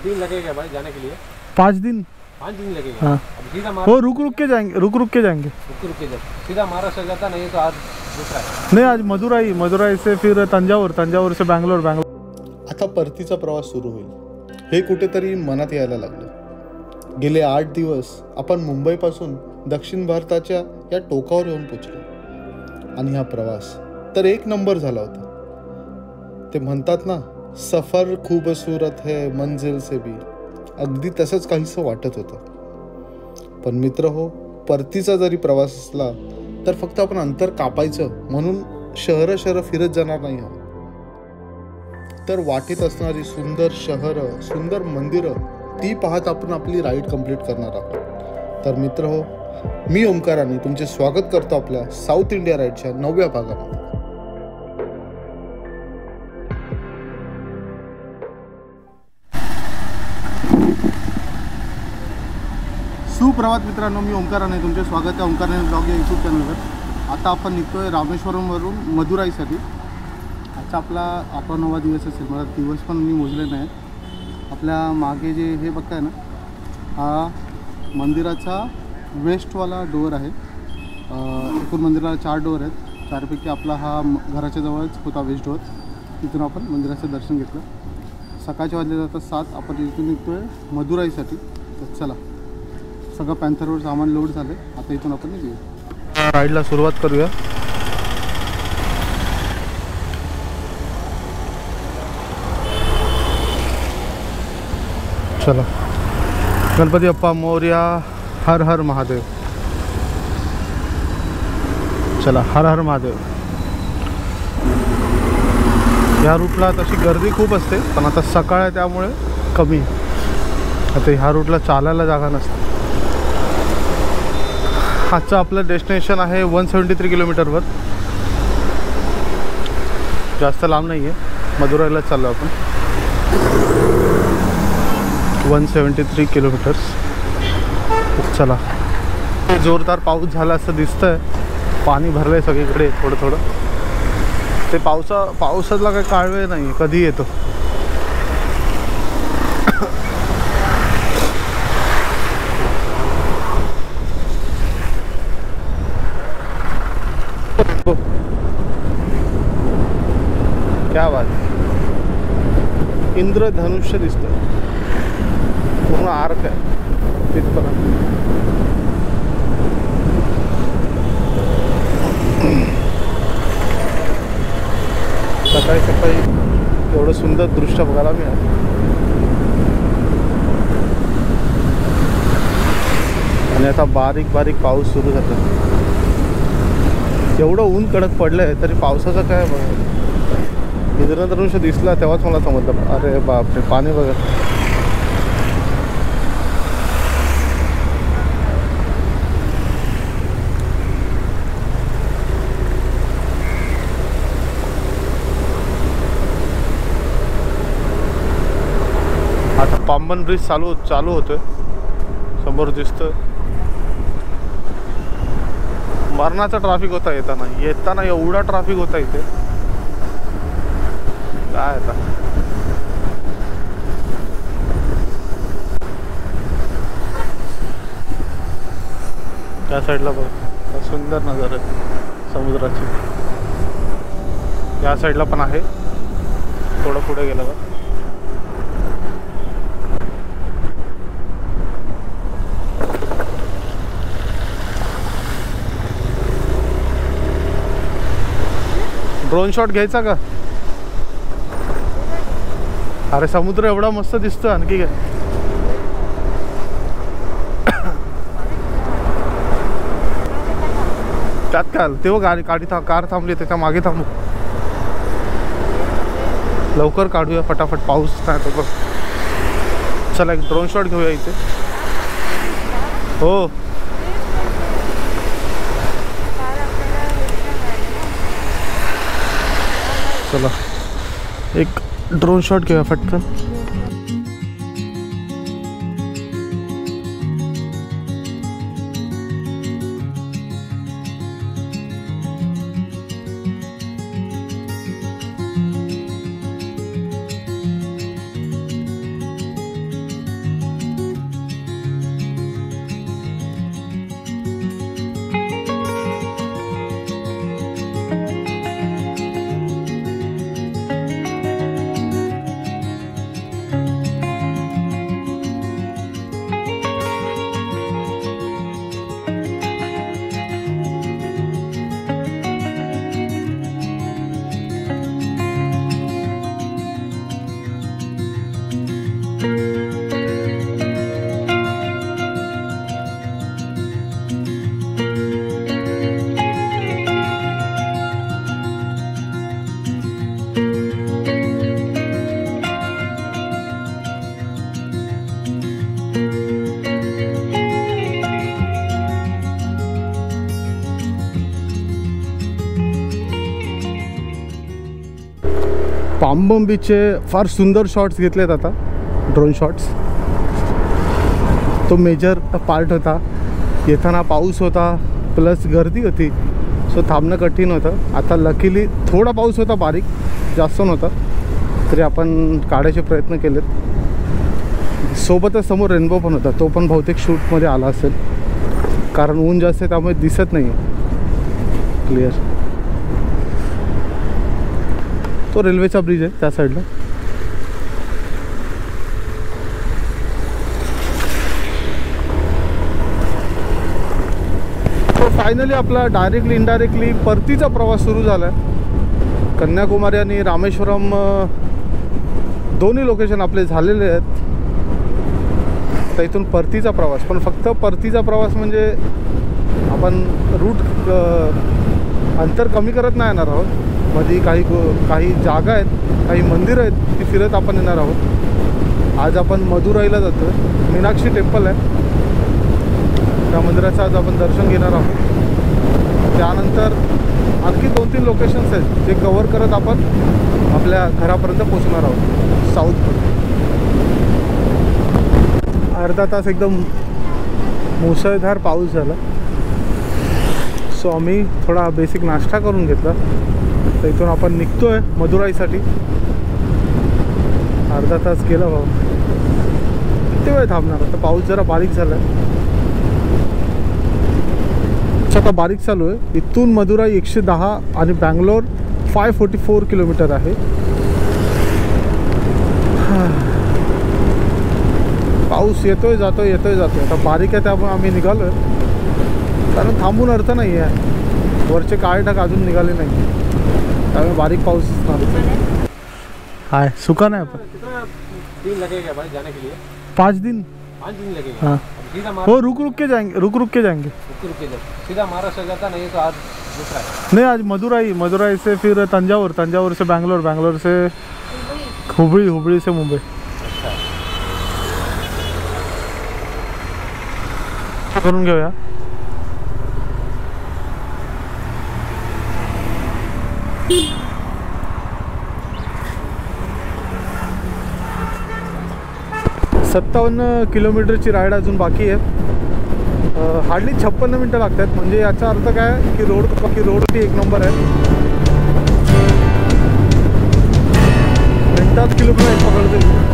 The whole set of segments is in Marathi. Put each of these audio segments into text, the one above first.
दिन लगेगा भाई जाने के लिए। 5 दिन? 5 दिन लगेगा। हाँ। अब सीधा वो रुक रुक के जाएंगे, रुक रुक के जाएंगे। रुक के जब सीधा महाराष्ट्र जाता नहीं तो आज दूसरा है। नाही, आज मदुराई, मदुराई से फिर तंजावर, तंजावर से बँगलोर, बँगलोर। आता परतीचा प्रवास सुरू होईल हे कुठेतरी मनात यायला लागलं। गेले 8 दिवस आपण मुंबईपासून दक्षिण भारताच्या या टोकावर येऊन पोचलो आणि हा प्रवास तर 1 नंबर झाला होता। ते म्हणतात ना, सफर खूबसूरत है मंजिल से भी, अगदी तसंच काहीसं वाटत होतं। पण मित्र हो, परतीचा जरी प्रवास असला तर फक्त आपण अंतर कापायचं म्हणून शहरं फिरत जाणार नाही आहोत, तर वाटेत असणारी सुंदर शहरं, सुंदर मंदिरं ती पाहत आपण आपली राईड कंप्लीट करणार आहोत। तर मित्र हो, मी ओंकाराने तुमचे स्वागत करतो आपल्या साऊथ इंडिया राईडच्या 9व्या भागामध्ये। सुप्रभात मित्रांनो, मी ओंकाराने तुमचे स्वागत आहे ओंकाराने ब्लॉग या यूट्यूब चॅनलवर। आता आपण निघतोय रामेश्वरमवरून मदुराईसाठी। आजचा आपला 9वा दिवस असेल, मला दिवस पण मी मोजले नाही। आपल्या मागे जे हे बघताय ना, हा मंदिराचा वेस्टवाला डोअर आहे। एकूण मंदिराला 4 डोअर आहेत, 4 पैकी आपला हा घराच्या जवळच होता वेस्ट डोअर। तिथून आपण मंदिराचं दर्शन घेतलं। सकाळचे वाजले जातात 7, आपण इथून निघतोय मदुराईसाठी। तर चला, सगळं पॅन्थरवर सामान लोड झालं, आता इथून आपण निघूया, राईडला सुरुवात करूया। चला, गणपती बाप्पा मोरया, हर हर महादेव। चला, हर हर महादेव। या रूटला तशी गर्दी खूप असते, पण आता सकाळ आहे त्यामुळे कमी। आता ह्या रूटला चालायला जागा नसते। आजचं आपलं डेस्टिनेशन आहे 173 किलोमीटरवर, जास्त लांब नाही आहे। मदुराईला चाललो आपण, 173 किलोमीटर्स। चला, जोरदार पाऊस झाला असं दिसतंय, पाणी भरलंय सगळीकडे थोडं थोडं। ते पावसातला काही काळवेळ नाही, कधी येतो। क्या बात, इंद्रधनुष्य दिसतं, पूर्ण आर्क आहे तिथपर्यंत। सकाळी सकाळी एवढं सुंदर दृश्य बघायला मिळालं। आणि आता बारीक बारीक पाऊस सुरू झाला। एवढं ऊन कडक पडलंय तरी पावसाचं काय बघा। इंद्रधनुष्य दिसला तेव्हाच मला समजलं, अरे बापरे, पाणी बघा। आता पांबन ब्रिज चालू होतोय, समोर दिसतोय। मरणाचा ट्रॅफिक होता येताना एवढा ट्रॅफिक होता इथे, काय आता। त्या साईडला बघा, सुंदर नजारा आहे समुद्राची। या साईडला पण आहे, थोडं पुढे गेलं का ड्रोन शॉट घ्यायचा का? अरे समुद्र एवढा मस्त दिसतो, आणखी काय। त्यात काय, तेव्हा कार थांबली, त्याच्या मागे थांबू। लवकर काढूया फटाफट, पाऊस नाही तर बघ। चला, एक ड्रोन शॉट घेऊया इथे। हो, चला एक ड्रोन शॉट घेऊया फटकन। पामबम बीचचे फार सुंदर शॉट्स घेतलेत आता, ड्रोन शॉट्स. तो मेजर पार्ट होता. येताना पाऊस होता प्लस गर्दी होती, सो थांबणं कठीण होतं. आता लकीली थोडा पाऊस होता, बारीक, जास्त नव्हता, तरी आपण काढायचे प्रयत्न केलेत. सोबतच समोर रेनबो पण होता, तो पण बहुतेक शूटमध्ये आला असेल, कारण ऊन जास्त आहे त्यामुळे दिसत नाही क्लिअर. तो रेल्वेचा ब्रिज आहे त्या साईडला. तो फायनली आपला डायरेक्टली इनडायरेक्टली परतीचा प्रवास सुरू झाला आहे. कन्याकुमारी आणि रामेश्वरम दोन्ही लोकेशन आपले झालेले आहेत. तर इथून परतीचा प्रवास, पण फक्त परतीचा प्रवास म्हणजे आपण रूट अंतर कमी करत नाही येणार आहोत. मध्ये काही जागा आहेत, काही मंदिरं आहेत, ती फिरत आपण येणार आहोत. आज आपण मदुराईला जातो. मीनाक्षी टेम्पल आहे, त्या मंदिराचं आज आपण दर्शन घेणार आहोत. त्यानंतर आणखी 2-3 लोकेशन्स आहेत जे कवर करत आपण आपल्या घरापर्यंत पोचणार आहोत साऊथमध्ये. अर्धा तास एकदम मुसळधार पाऊस झाला, सो आम्ही थोडा बेसिक नाश्ता करून घेतला. तर इथून आपण निघतो आहे मदुराईसाठी. अर्धा तास गेला भाऊ, किती वेळ थांबणार. आता पाऊस जरा बारीक झाला आहे, आता बारीक चालू आहे. इथून मदुराई 110 आणि बँगलोर 544 किलोमीटर आहे. पाऊस येतोय जातोय येतोय जातोय. आता बारीक आहे त्यामुळे आम्ही निघालो आहे, कारण थांबून अर्थ नाही आहे. वरचे काळे ढग अजून निघाले नाही, त्यामुळे बारीक पाऊस हाय. सुका नाही आपण 3 लगेगा भाई जाने के लिए. 5 दिन लगेगा. हाँ. सीधा वो रुक रुक के जाएंगे, रुक रुक के जाएंगे. सीधा महाराष्ट्र जाता नहीं तो आज दूसरा है. नहीं, आज मदुराई से फिर तंजावुर से बैंगलोर से हुबली से मुंबई. करून घेऊया. सत्तावन्न किलोमीटरची राईड अजून बाकी आहे. हार्डली 56 मिनटं लागतात. म्हणजे याचा अर्थ काय की रोडची 1 नंबर आहे. मिनटात किलोमीटर पकडते.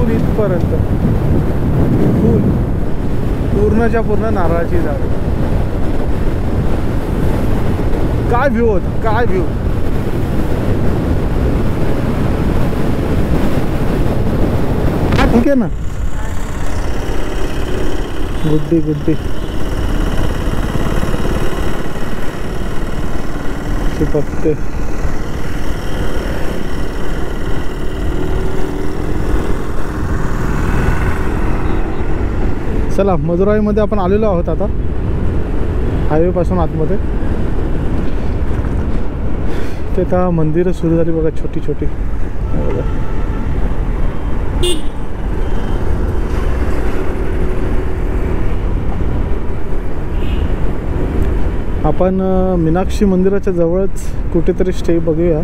इथपर्यंत पूर्णच्या पूर्ण नारळाची झाड. काय व्ह्यू होता, काय व्ह्यू. ठीक आहे ना. गुड्डी गुड्डी चिपकते. चला, मदुराईमध्ये आपण आलेलो आहोत आता, हायवेपासून आतमध्ये. ते आता मंदिरं सुरू झाली बघा, छोटी छोटी बघा. आपण मीनाक्षी मंदिराच्या जवळच कुठेतरी स्टे बघूया.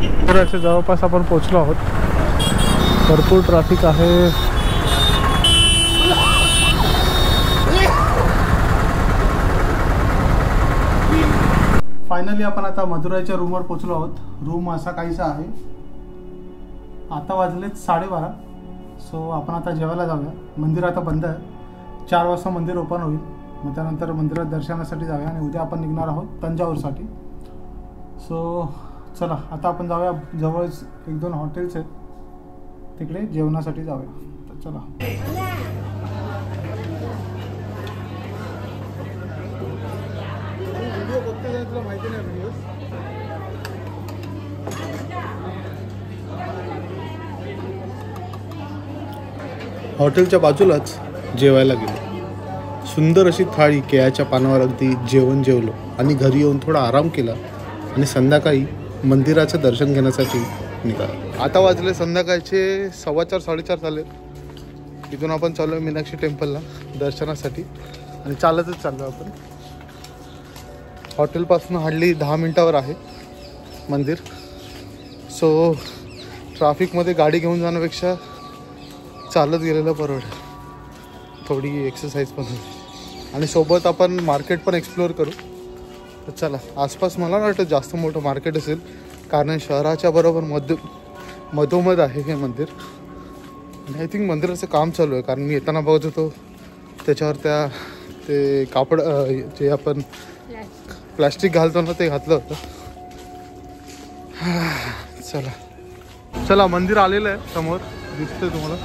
मंदिराच्या जवळपास आपण पोहोचलो आहोत. भरपूर ट्रॅफिक आहे. फायनली आपण आता मदुराईच्या रूमवर पोहोचलो आहोत. रूम असा काहीसा आहे. आता वाजलेत 12:30. सो आपण आता जेवायला जाऊया. मंदिर आता बंद आहे. 4 वाजता मंदिर ओपन होईल. मग त्यानंतर मंदिरात दर्शनासाठी जाऊया आणि उद्या आपण निघणार आहोत तंजावरसाठी. सो चला, आता आपण जाऊया. जवळच 1-2 हॉटेल्स आहेत, तिकडे जेवणासाठी जाऊया. तर चला. माहिती नाही व्हिडिओ. हॉटेलच्या बाजूलाच जेवायला गेलो. सुंदर अशी थाळी, केळ्याच्या पानावर अगदी जेवण जेवलो आणि घरी येऊन थोडा आराम केला आणि संध्याकाळी मंदिराचं दर्शन घेण्यासाठी निघालो. आता वाजले संध्याकाळचे 4:15-4:30 झाले. इथून आपण चाललो आहे मीनाक्षी टेम्पलला दर्शनासाठी आणि चालतच चाललो आपण. हॉटेलपासून हार्डली 10 मिनटावर आहे मंदिर. सो ट्रॅफिकमध्ये गाडी घेऊन जाण्यापेक्षा चालत गेलेलं परवडेल. थोडी एक्सरसाइज पण होईल आणि सोबत आपण मार्केट पण एक्सप्लोअर करू. तर चला. आसपास मला नाही वाटतं जास्त मोठं मार्केट असेल, कारण शहराच्या बरोबर मधोमध आहे हे मंदिर. आणि आय थिंक मंदिराचं काम चालू आहे, कारण मी येताना बघत होतो त्याच्यावर ते कापड जे आपण प्लास्टिक घालतो ना, ते घातलं होतं. चला चला, मंदिर आलेलं आहे समोर, दिसतंय तुम्हाला.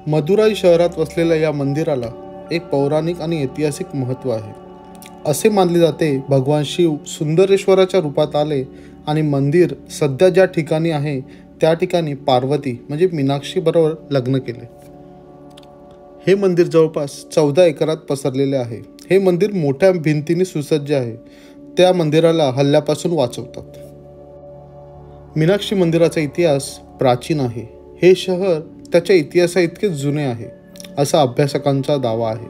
मदुराई शहरात वसलेल्या या मंदिराला एक पौराणिक आणि ऐतिहासिक महत्त्व आहे. असे मानले जाते भगवान शिव सुंदरेश्वराच्या रूपात आले आणि मंदिर सध्या ज्या ठिकाणी आहे त्या ठिकाणी पार्वती म्हणजे मीनाक्षी बरोबर लग्न केले. हे मंदिर जवळपास 14 एकरात पसरलेले आहे. हे मंदिर मोठ्या भिंतीने सुसज्ज आहे. त्या मंदिराला हल्ल्यापासून वाचवतात. मीनाक्षी मंदिराचा इतिहास प्राचीन आहे. हे शहर त्याच्या इतिहासा इतके जुने आहे असा अभ्यासकांचा दावा आहे.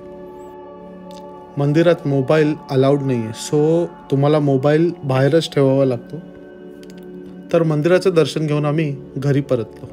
मंदिरात मोबाईल अलाउड नाही आहे, सो तुम्हाला मोबाईल बाहेरच ठेवावा लागतो. तर मंदिराचं दर्शन घेऊन आम्ही घरी परतलो.